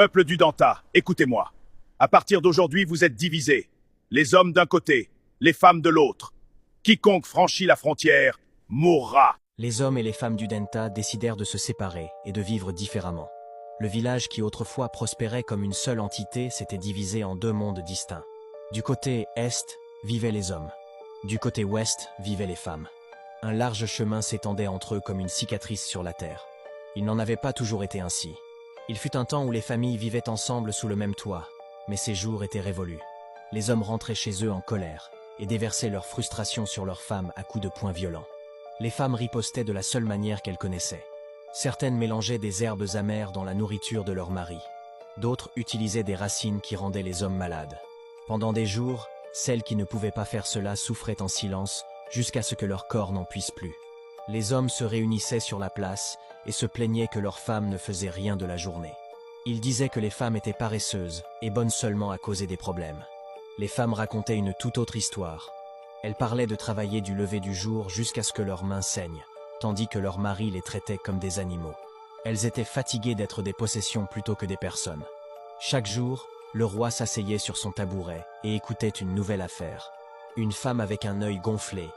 Peuple du Danta, écoutez-moi. À partir d'aujourd'hui, vous êtes divisés. Les hommes d'un côté, les femmes de l'autre. Quiconque franchit la frontière mourra. Les hommes et les femmes du Denta décidèrent de se séparer et de vivre différemment. Le village qui autrefois prospérait comme une seule entité s'était divisé en deux mondes distincts. Du côté est vivaient les hommes. Du côté ouest vivaient les femmes. Un large chemin s'étendait entre eux comme une cicatrice sur la terre. Il n'en avait pas toujours été ainsi. Il fut un temps où les familles vivaient ensemble sous le même toit, mais ces jours étaient révolus. Les hommes rentraient chez eux en colère et déversaient leur frustration sur leurs femmes à coups de poing violents. Les femmes ripostaient de la seule manière qu'elles connaissaient. Certaines mélangeaient des herbes amères dans la nourriture de leur mari. D'autres utilisaient des racines qui rendaient les hommes malades. Pendant des jours, celles qui ne pouvaient pas faire cela souffraient en silence jusqu'à ce que leur corps n'en puisse plus. Les hommes se réunissaient sur la place et se plaignaient que leurs femmes ne faisaient rien de la journée. Ils disaient que les femmes étaient paresseuses et bonnes seulement à causer des problèmes. Les femmes racontaient une toute autre histoire. Elles parlaient de travailler du lever du jour jusqu'à ce que leurs mains saignent, tandis que leurs maris les traitaient comme des animaux. Elles étaient fatiguées d'être des possessions plutôt que des personnes. Chaque jour, le roi s'asseyait sur son tabouret et écoutait une nouvelle affaire. Une femme avec un œil gonflé,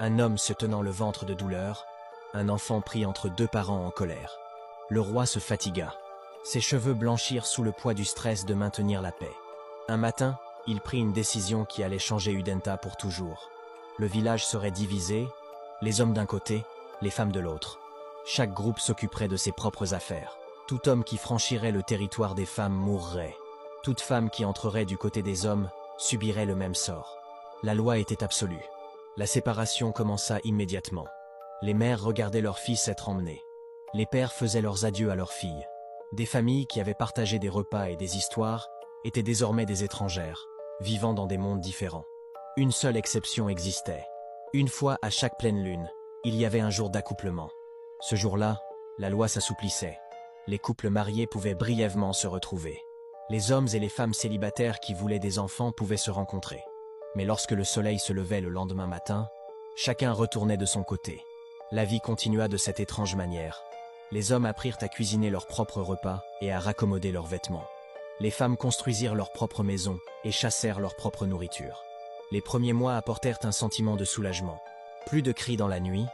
un homme se tenant le ventre de douleur, un enfant pris entre deux parents en colère. Le roi se fatigua. Ses cheveux blanchirent sous le poids du stress de maintenir la paix. Un matin, il prit une décision qui allait changer Udenta pour toujours. Le village serait divisé, les hommes d'un côté, les femmes de l'autre. Chaque groupe s'occuperait de ses propres affaires. Tout homme qui franchirait le territoire des femmes mourrait. Toute femme qui entrerait du côté des hommes subirait le même sort. La loi était absolue. La séparation commença immédiatement. Les mères regardaient leurs fils être emmenés. Les pères faisaient leurs adieux à leurs filles. Des familles qui avaient partagé des repas et des histoires étaient désormais des étrangères, vivant dans des mondes différents. Une seule exception existait. Une fois à chaque pleine lune, il y avait un jour d'accouplement. Ce jour-là, la loi s'assouplissait. Les couples mariés pouvaient brièvement se retrouver. Les hommes et les femmes célibataires qui voulaient des enfants pouvaient se rencontrer. Mais lorsque le soleil se levait le lendemain matin, chacun retournait de son côté. La vie continua de cette étrange manière. Les hommes apprirent à cuisiner leurs propres repas et à raccommoder leurs vêtements. Les femmes construisirent leurs propres maisons et chassèrent leur propre nourriture. Les premiers mois apportèrent un sentiment de soulagement. Plus de cris dans la nuit,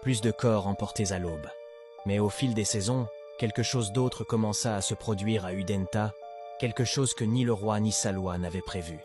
plus de corps emportés à l'aube. Mais au fil des saisons, quelque chose d'autre commença à se produire à Udenta, quelque chose que ni le roi ni sa loi n'avaient prévu.